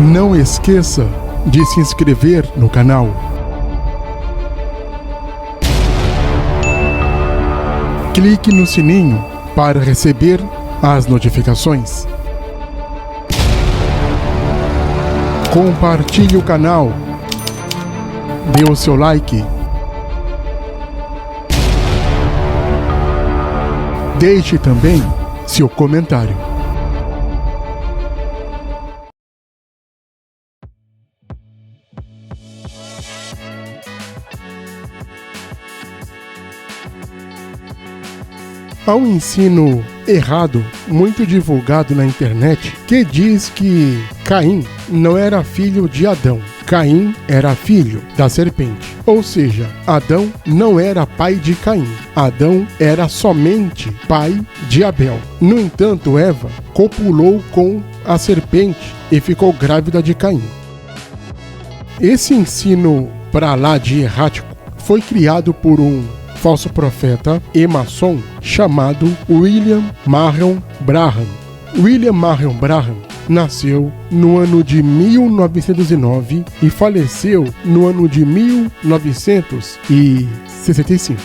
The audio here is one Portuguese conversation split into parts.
Não esqueça de se inscrever no canal. Clique no sininho para receber as notificações. Compartilhe o canal. Dê o seu like. Deixe também seu comentário. Há um ensino errado, muito divulgado na internet, que diz que Caim não era filho de Adão. Caim era filho da serpente. Ou seja, Adão não era pai de Caim. Adão era somente pai de Abel. No entanto, Eva copulou com a serpente e ficou grávida de Caim. Esse ensino pra lá de errático foi criado por um falso profeta e maçom chamado William Marion Branham. William Marion Branham nasceu no ano de 1909 e faleceu no ano de 1965.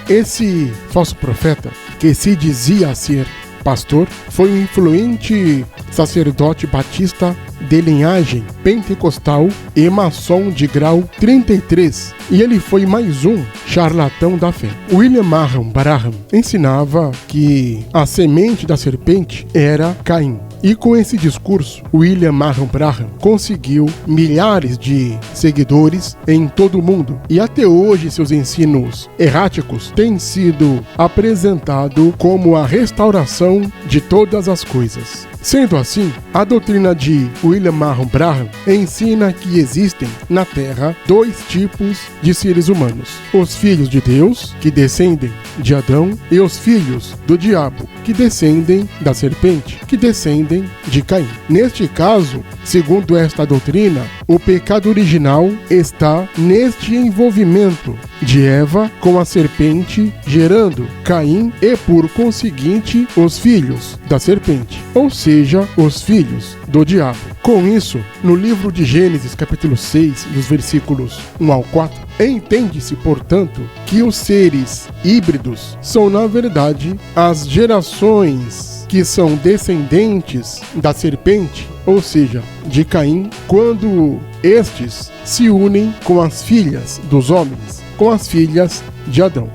Esse falso profeta, que se dizia ser pastor, foi um influente sacerdote batista de linhagem pentecostal e maçom de grau 33, e ele foi mais um charlatão da fé. William Marion Branham ensinava que a semente da serpente era Caim. E com esse discurso, William Marion Branham conseguiu milhares de seguidores em todo o mundo. E até hoje seus ensinos erráticos têm sido apresentados como a restauração de todas as coisas. Sendo assim, a doutrina de William Marion Branham ensina que existem na Terra dois tipos de seres humanos: os filhos de Deus, que descendem de Adão, e os filhos do diabo, que descendem da serpente, que descendem de Caim. Neste caso, segundo esta doutrina, o pecado original está neste envolvimento de Eva com a serpente, gerando Caim e, por conseguinte, os filhos da serpente, ou seja, os filhos do diabo. Com isso, no livro de Gênesis, capítulo 6, dos versículos 1 ao 4, entende-se, portanto, que os seres híbridos são, na verdade, as gerações que são descendentes da serpente, ou seja, de Caim, quando estes se unem com as filhas dos homens, com as filhas de Adão.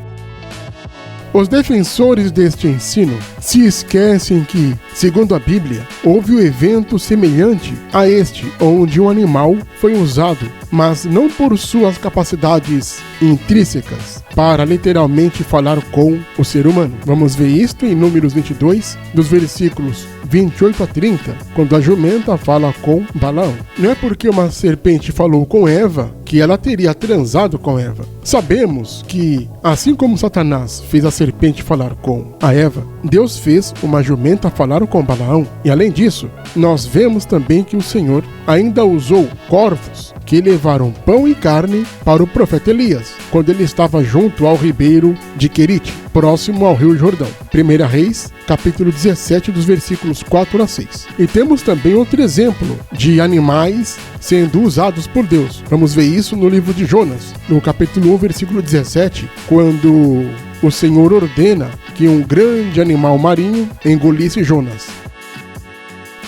Os defensores deste ensino se esquecem que, segundo a Bíblia, houve um evento semelhante a este, onde um animal foi usado, mas não por suas capacidades intrínsecas, para literalmente falar com o ser humano. Vamos ver isto em Números 22, dos versículos 28 a 30, quando a jumenta fala com Balaão. Não é porque uma serpente falou com Eva que ela teria transado com Eva. Sabemos que, assim como Satanás fez a serpente falar com a Eva, Deus fez uma jumenta falar com Balaão. E além disso, nós vemos também que o Senhor ainda usou corvos que levaram pão e carne para o profeta Elias, quando ele estava junto ao ribeiro de Querite, próximo ao rio Jordão. 1 Reis, capítulo 17, dos versículos 4 a 6. E temos também outro exemplo de animais sendo usados por Deus. Vamos ver isso no livro de Jonas, no capítulo 1, versículo 17, quando o Senhor ordena que um grande animal marinho engolisse Jonas.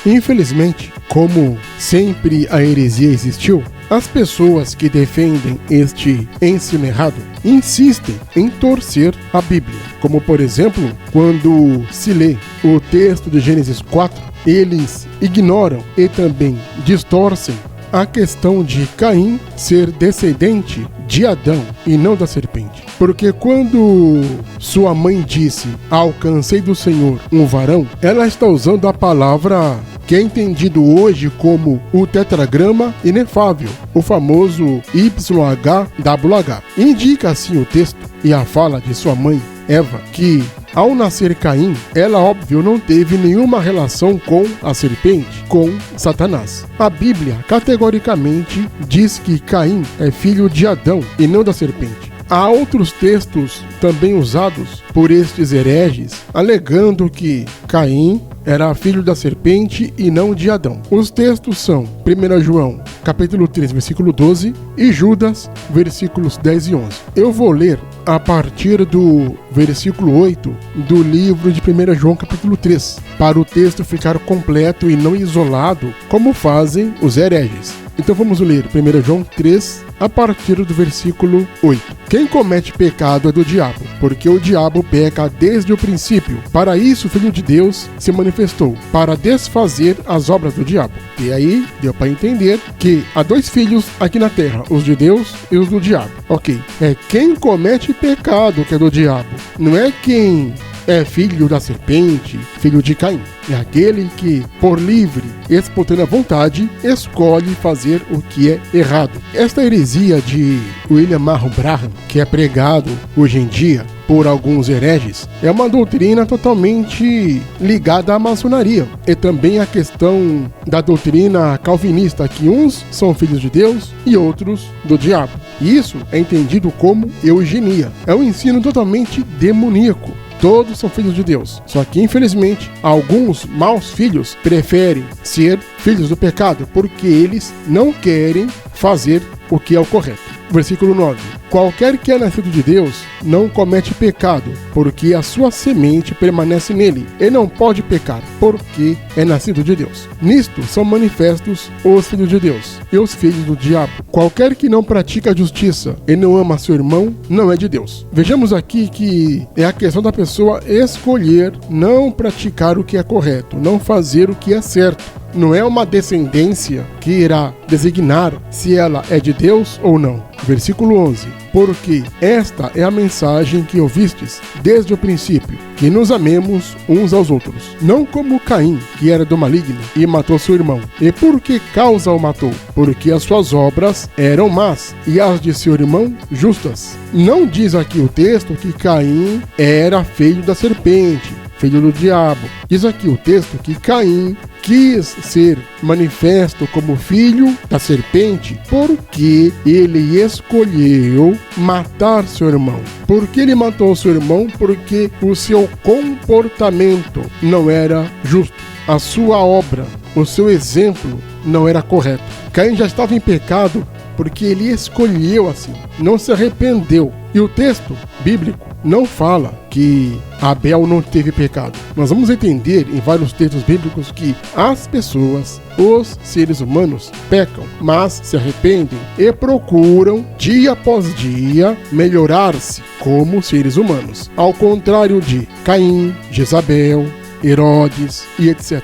Infelizmente, como sempre a heresia existiu, as pessoas que defendem este ensino errado insistem em torcer a Bíblia. Como, por exemplo, quando se lê o texto de Gênesis 4, eles ignoram e também distorcem a questão de Caim ser descendente de Adão e não da serpente. Porque quando sua mãe disse: "Alcancei do Senhor um varão", ela está usando a palavra que é entendido hoje como o tetragrama inefável, o famoso YHWH. Indica assim o texto e a fala de sua mãe, Eva, que ao nascer Caim, ela, óbvio, não teve nenhuma relação com a serpente, com Satanás. A Bíblia categoricamente diz que Caim é filho de Adão e não da serpente. Há outros textos também usados por estes hereges, alegando que Caim era filho da serpente e não de Adão. Os textos são 1 João, capítulo 3, versículo 12 e Judas, versículos 10 e 11. Eu vou ler a partir do versículo 8 do livro de 1 João, capítulo 3, para o texto ficar completo e não isolado, como fazem os hereges. Então vamos ler 1 João 3, a partir do versículo 8. Quem comete pecado é do diabo, porque o diabo peca desde o princípio. Para isso o Filho de Deus se manifestou, para desfazer as obras do diabo. E aí deu para entender que há dois filhos aqui na terra, os de Deus e os do diabo. Ok, é quem comete pecado que é do diabo, não é quem é filho da serpente, filho de Caim. É aquele que, por livre e espontânea vontade, escolhe fazer o que é errado. Esta heresia de William Marron Branham, que é pregado hoje em dia por alguns hereges, é uma doutrina totalmente ligada à maçonaria. E também a questão da doutrina calvinista, que uns são filhos de Deus e outros do diabo. Isso é entendido como eugenia. É um ensino totalmente demoníaco. Todos são filhos de Deus. Só que, infelizmente, alguns maus filhos preferem ser filhos do pecado porque eles não querem fazer o que é o correto. Versículo 9. Qualquer que é nascido de Deus não comete pecado, porque a sua semente permanece nele, e não pode pecar, porque é nascido de Deus. Nisto são manifestos os filhos de Deus e os filhos do diabo. Qualquer que não pratica a justiça e não ama seu irmão, não é de Deus. Vejamos aqui que é a questão da pessoa escolher não praticar o que é correto, não fazer o que é certo. Não é uma descendência que irá designar se ela é de Deus ou não. Versículo 11. Porque esta é a mensagem que ouvistes desde o princípio, que nos amemos uns aos outros. Não como Caim, que era do maligno, e matou seu irmão. E por que causa o matou? Porque as suas obras eram más, e as de seu irmão justas. Não diz aqui o texto que Caim era filho da serpente, filho do diabo. Diz aqui o texto que Caim quis ser manifesto como filho da serpente porque ele escolheu matar seu irmão. Por que ele matou seu irmão? Porque o seu comportamento não era justo. A sua obra, o seu exemplo não era correto. Caim já estava em pecado porque ele escolheu assim, não se arrependeu. E o texto bíblico não fala que Abel não teve pecado. Nós vamos entender em vários textos bíblicos que as pessoas, os seres humanos, pecam, mas se arrependem e procuram, dia após dia, melhorar-se como seres humanos. Ao contrário de Caim, Jezabel, Herodes e etc.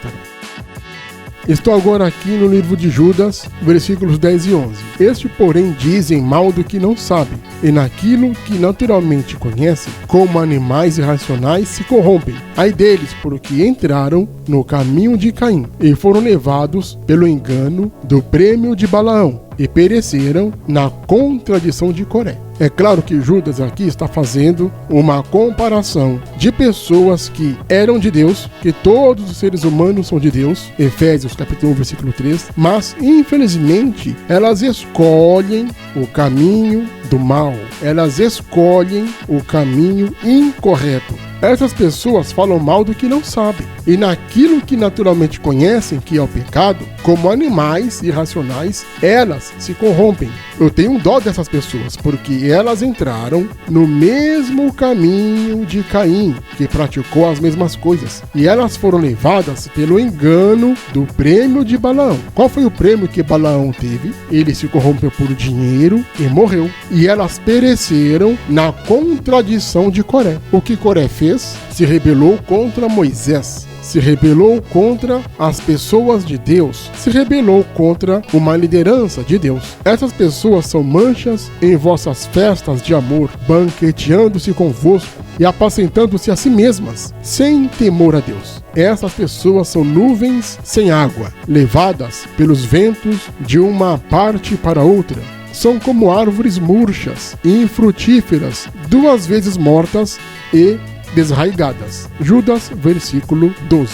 Estou agora aqui no livro de Judas, versículos 10 e 11. Este, porém, dizem mal do que não sabem, e naquilo que naturalmente conhecem, como animais irracionais, se corrompem. Ai deles, porque entraram no caminho de Caim, e foram levados pelo engano do prêmio de Balaão, e pereceram na contradição de Coré. É claro que Judas aqui está fazendo uma comparação de pessoas que eram de Deus, que todos os seres humanos são de Deus, Efésios capítulo 1, versículo 3, mas infelizmente elas escolhem o caminho do mal, elas escolhem o caminho incorreto. Essas pessoas falam mal do que não sabem, e naquilo que naturalmente conhecem, que é o pecado, como animais irracionais, elas se corrompem. Eu tenho dó dessas pessoas, porque elas entraram no mesmo caminho de Caim, que praticou as mesmas coisas, e elas foram levadas pelo engano do prêmio de Balaão. Qual foi o prêmio que Balaão teve? Ele se corrompeu por dinheiro e morreu, e elas pereceram na contradição de Coré. O que Coré fez? Se rebelou contra Moisés, se rebelou contra as pessoas de Deus, se rebelou contra uma liderança de Deus. Essas pessoas são manchas em vossas festas de amor, banqueteando-se convosco e apacentando-se a si mesmas, sem temor a Deus. Essas pessoas são nuvens sem água, levadas pelos ventos de uma parte para outra. São como árvores murchas e infrutíferas, 2 vezes mortas e desraigadas. Judas, versículo 12.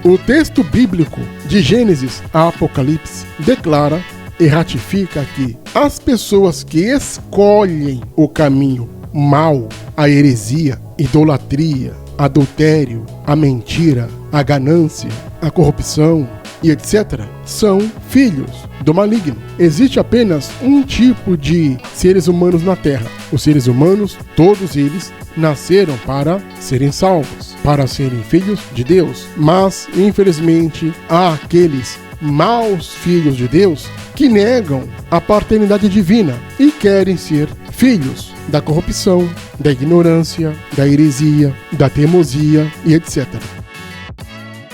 O texto bíblico de Gênesis a Apocalipse declara e ratifica que as pessoas que escolhem o caminho mau, a heresia, idolatria, adultério, a mentira, a ganância, a corrupção e etc. são filhos do maligno. Existe apenas um tipo de seres humanos na Terra. Os seres humanos, todos eles, nasceram para serem salvos, para serem filhos de Deus. Mas, infelizmente, há aqueles maus filhos de Deus que negam a paternidade divina e querem ser filhos da corrupção, da ignorância, da heresia, da teimosia e etc.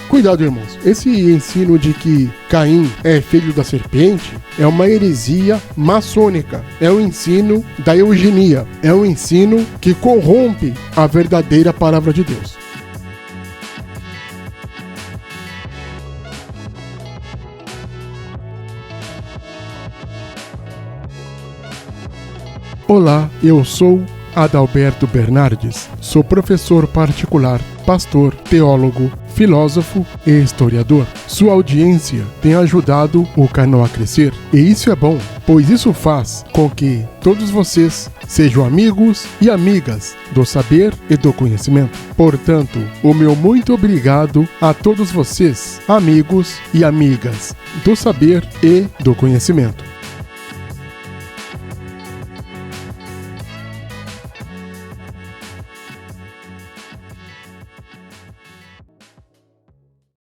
Cuidado, irmãos, esse ensino de que Caim é filho da serpente é uma heresia maçônica, é um ensino da eugenia, é um ensino que corrompe a verdadeira palavra de Deus. Olá, eu sou Adalberto Bernardes, sou professor particular, pastor, teólogo, filósofo e historiador. Sua audiência tem ajudado o canal a crescer, e isso é bom, pois isso faz com que todos vocês sejam amigos e amigas do saber e do conhecimento. Portanto, o meu muito obrigado a todos vocês, amigos e amigas do saber e do conhecimento.